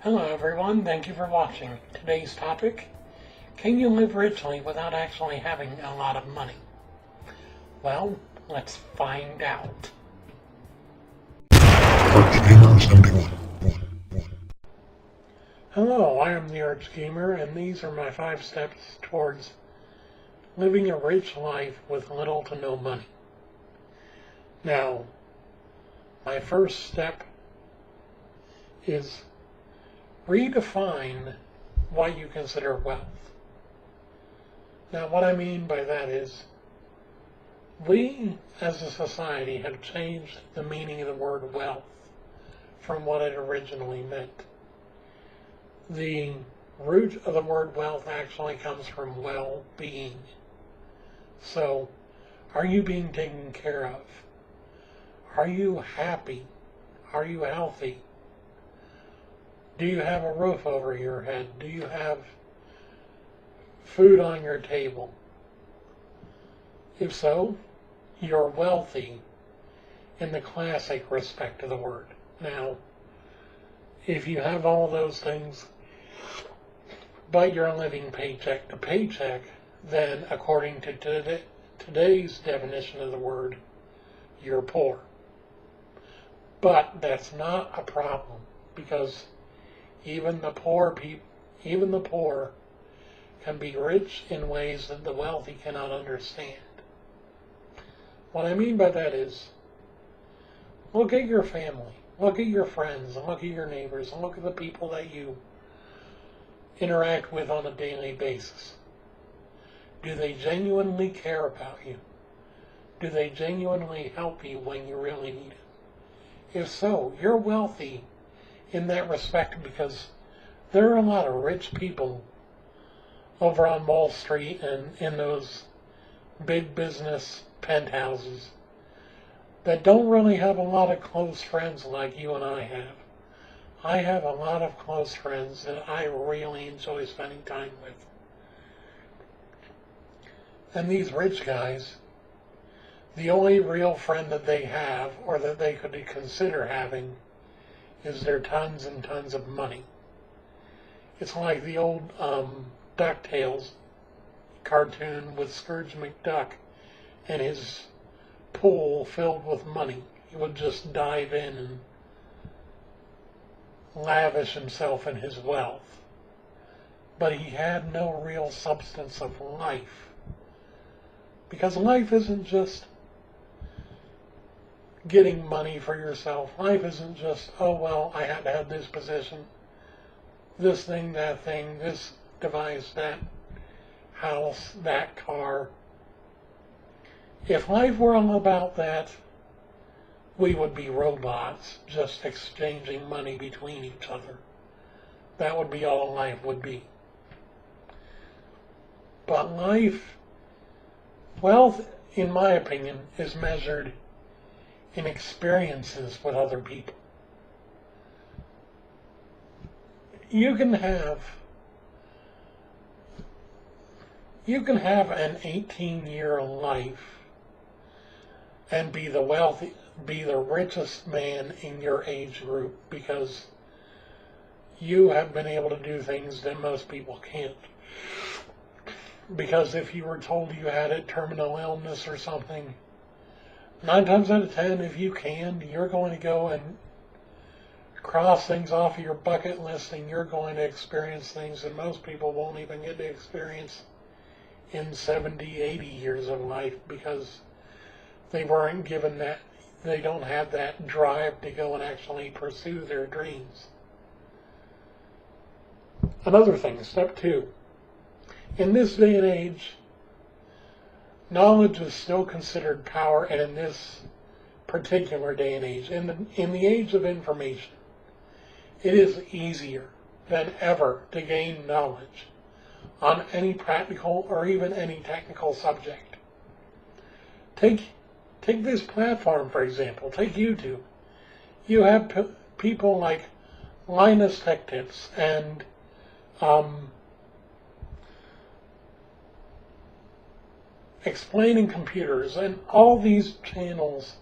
Hello everyone, thank you for watching. Today's topic, can you live richly without actually having a lot of money? Well, let's find out. Hello, I am the ArchGamer, and these are my 5 steps towards living a rich life with little to no money. Now, my first step is redefine what you consider wealth. Now, what I mean by that is, we as a society have changed the meaning of the word wealth from what it originally meant. The root of the word wealth actually comes from well-being. So, are you being taken care of? Are you happy? Are you healthy? Do you have a roof over your head? Do you have food on your table? If so, you're wealthy in the classic respect of the word. Now, if you have all those things, but you're living paycheck to paycheck, then according to today's definition of the word, you're poor. But that's not a problem, because even the poor can be rich in ways that the wealthy cannot understand. What I mean by that is, look at your family, look at your friends, look at your neighbors, and look at the people that you interact with on a daily basis. Do they genuinely care about you? Do they genuinely help you when you really need it? If so, you're wealthy in that respect, because there are a lot of rich people over on Wall Street and in those big business penthouses that don't really have a lot of close friends like you and I have. I have a lot of close friends that I really enjoy spending time with. And these rich guys, the only real friend that they have, or that they could consider having, is their tons and tons of money. It's like the old DuckTales cartoon with Scrooge McDuck and his pool filled with money. He would just dive in and lavish himself in his wealth. But he had no real substance of life. Because life isn't just getting money for yourself. Life isn't just, oh well, I had to have this position, this thing, this device, that house, that car. If life were all about that, we would be robots just exchanging money between each other. That would be all life would be. But wealth, in my opinion, is measured in experiences with other people. You can have an 18-year life and be the richest man in your age group, because you have been able to do things that most people can't. Because if you were told you had a terminal illness or something, 9 times out of 10, if you can, you're going to go and cross things off of your bucket list, and you're going to experience things that most people won't even get to experience in 70, 80 years of life, because they weren't given that, they don't have that drive to go and actually pursue their dreams. Another thing, step 2. In this day and age, knowledge is still considered power, and in this particular day and age, in the age of information, it is easier than ever to gain knowledge on any practical or even any technical subject. Take this platform, for example. Take YouTube. You have people like Linus Tech Tips and Explaining Computers, and all these channels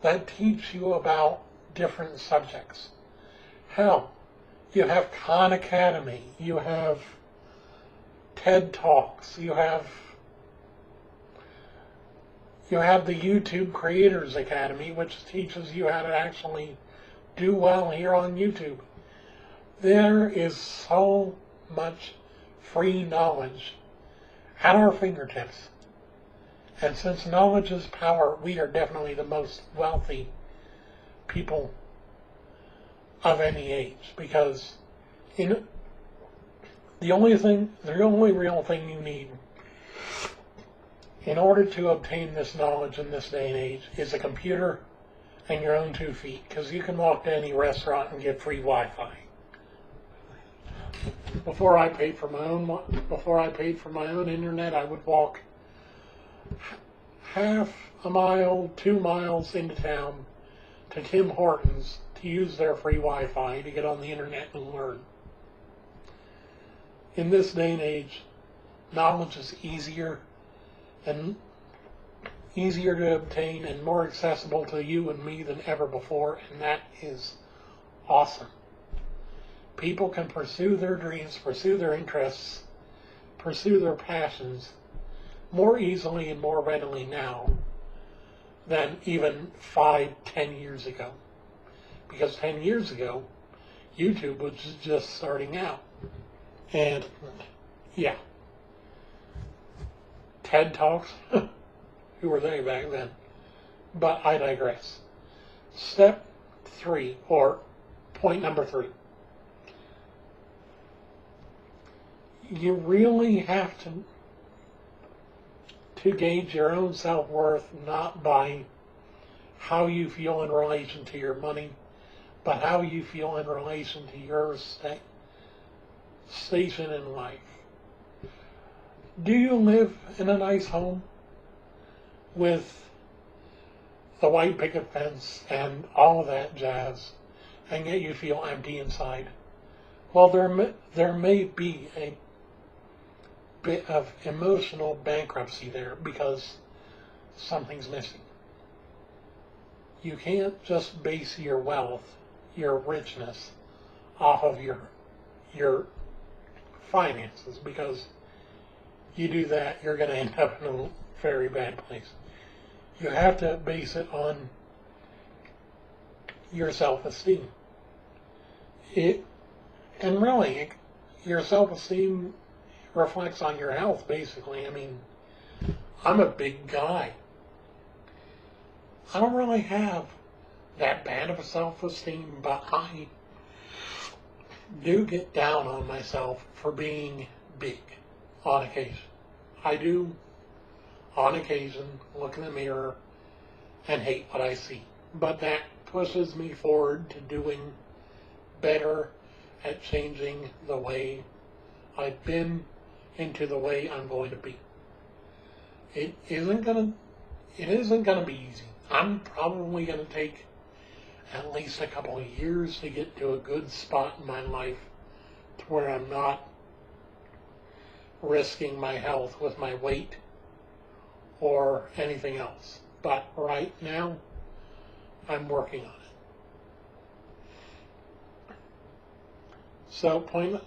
that teach you about different subjects. Hell, You have Khan Academy, you have TED Talks, you have the YouTube Creators Academy, which teaches you how to actually do well here on YouTube. There is so much free knowledge at our fingertips. And since knowledge is power, we are definitely the most wealthy people of any age, because the only real thing you need in order to obtain this knowledge in this day and age is a computer and your own 2 feet, because you can walk to any restaurant and get free Wi-Fi. Before I paid for my own internet, I would walk half a mile, 2 miles into town to Tim Hortons to use their free Wi-Fi to get on the internet and learn. In this day and age, knowledge is easier to obtain and more accessible to you and me than ever before, and that is awesome. People can pursue their dreams, pursue their interests, pursue their passions more easily and more readily now than even 5-10 years ago. Because 10 years ago, YouTube was just starting out. And, yeah. TED Talks, who were they back then? But I digress. Step 3, or point number 3. You really have to gauge your own self-worth not by how you feel in relation to your money, but how you feel in relation to your station in life. Do you live in a nice home with the white picket fence and all of that jazz, and yet you feel empty inside? Well, there may be a bit of emotional bankruptcy there because something's missing. You can't just base your wealth, your richness, off of your finances, because you do that, you're going to end up in a very bad place. You have to base it on your self-esteem. And really, your self-esteem reflects on your health, basically. I mean, I'm a big guy. I don't really have that bad of a self-esteem, but I do get down on myself for being big on occasion. I do, on occasion, look in the mirror and hate what I see. But that pushes me forward to doing better at changing the way I've been into the way I'm going to be. It isn't gonna be easy. I'm probably gonna take at least a couple of years to get to a good spot in my life to where I'm not risking my health with my weight or anything else. But right now, I'm working on it. So point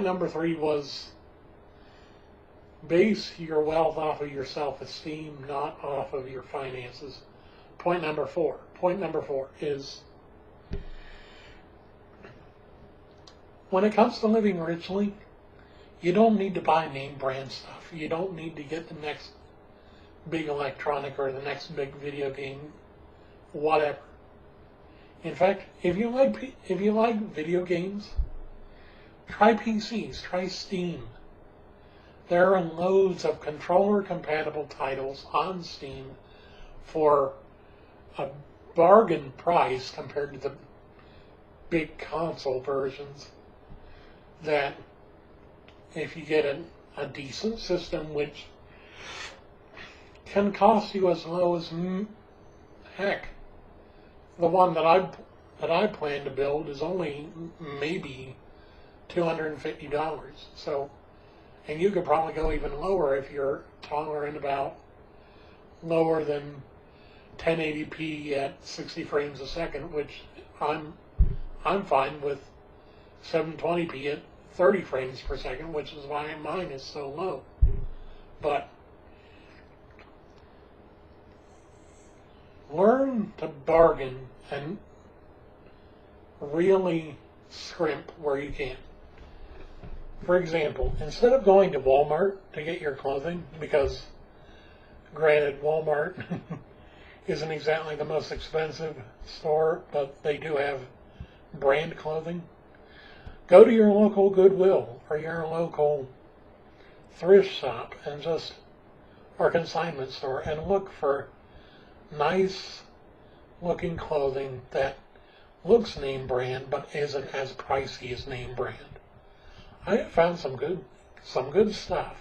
number 3 was base your wealth off of your self-esteem, not off of your finances. Point number 4 is, when it comes to living richly, you don't need to buy name brand stuff. You don't need to get the next big electronic or the next big video game, whatever. In fact, if you like video games, try PCs, try Steam. There are loads of controller-compatible titles on Steam for a bargain price compared to the big console versions, that if you get a decent system, which can cost you as low as, heck, the one that I plan to build is only maybe $250. So, and you could probably go even lower if you're tolerant about lower than 1080p at 60 frames a second, which I'm fine with 720p at 30 frames per second, which is why mine is so low. But learn to bargain and really scrimp where you can. For example, instead of going to Walmart to get your clothing, because granted Walmart isn't exactly the most expensive store, but they do have brand clothing, go to your local Goodwill or your local thrift shop and just, or consignment store, and look for nice looking clothing that looks name brand but isn't as pricey as name brand. I have found some good stuff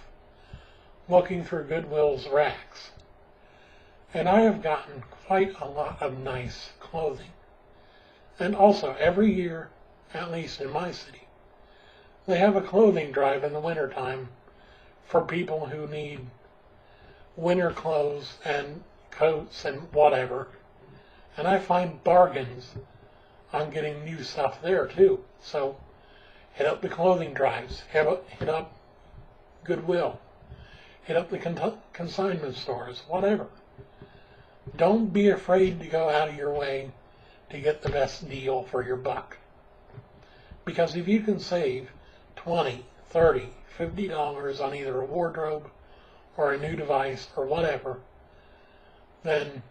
looking through Goodwill's racks, and I have gotten quite a lot of nice clothing. And also every year, at least in my city, they have a clothing drive in the wintertime for people who need winter clothes and coats and whatever. And I find bargains on getting new stuff there too. So hit up the clothing drives, hit up Goodwill, hit up the consignment stores, whatever. Don't be afraid to go out of your way to get the best deal for your buck. Because if you can save $20, $30, $50 on either a wardrobe or a new device or whatever, then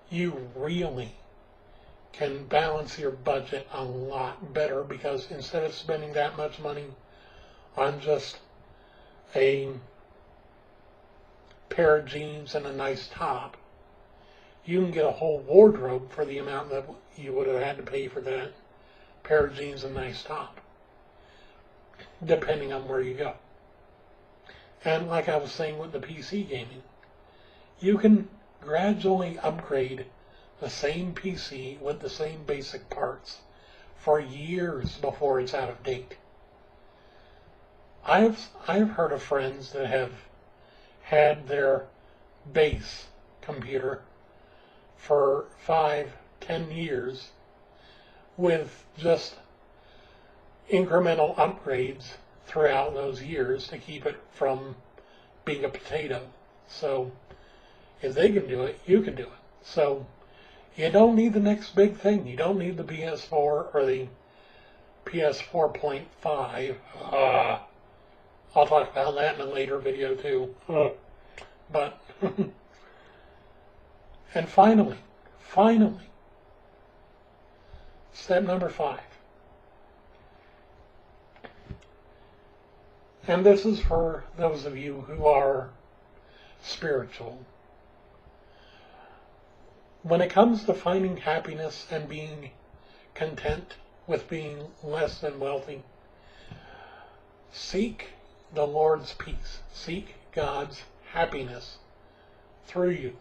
you really can balance your budget a lot better, because instead of spending that much money on just a pair of jeans and a nice top, you can get a whole wardrobe for the amount that you would have had to pay for that pair of jeans and nice top, depending on where you go. And like I was saying with the PC gaming, you can gradually upgrade the same PC with the same basic parts for years before it's out of date. I've heard of friends that have had their base computer for 5-10 years with just incremental upgrades throughout those years to keep it from being a potato. So if they can do it, you can do it. So you don't need the next big thing. You don't need the PS4 or the PS4.5. I'll talk about that in a later video too. But, and finally, step number 5. And this is for those of you who are spiritual. When it comes to finding happiness and being content with being less than wealthy, seek the Lord's peace. Seek God's happiness through you.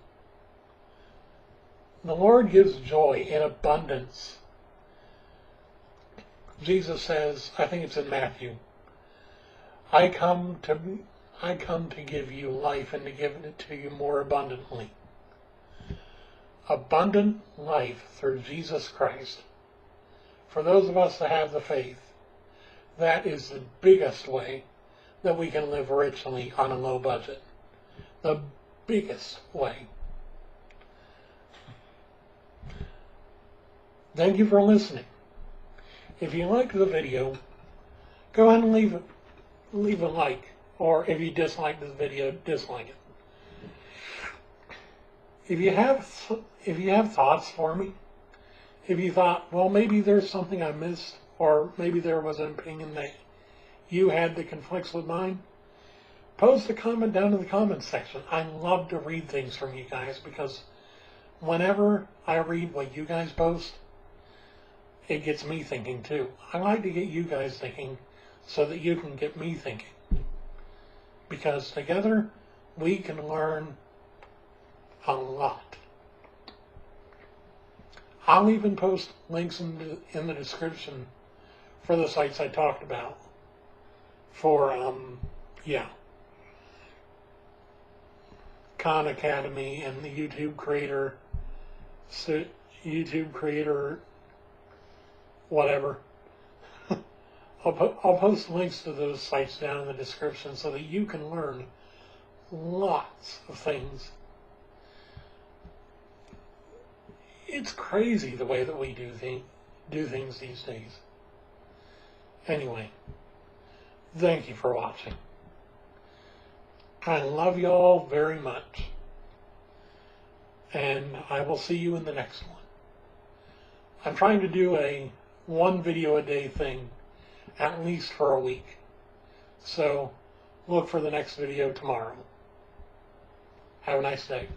The Lord gives joy in abundance. Jesus says, I think it's in Matthew, I come to give you life and to give it to you more abundantly. Abundant life through Jesus Christ. For those of us that have the faith, that is the biggest way that we can live richly on a low budget. The biggest way. Thank you for listening. If you liked the video, go ahead and leave a like, or if you dislike this video, dislike it. If you have thoughts for me, if you thought, well, maybe there's something I missed, or maybe there was an opinion that you had that conflicts with mine, post a comment down in the comments section. I love to read things from you guys, because whenever I read what you guys post, it gets me thinking too. I like to get you guys thinking so that you can get me thinking. Because together we can learn a lot. I'll even post links in the description for the sites I talked about. For, Khan Academy and the YouTube creator, whatever. I'll post links to those sites down in the description so that you can learn lots of things. It's crazy the way that we do things these days. Anyway, thank you for watching. I love you all very much. And I will see you in the next one. I'm trying to do a 1 video a day thing, at least for a week. So look for the next video tomorrow. Have a nice day.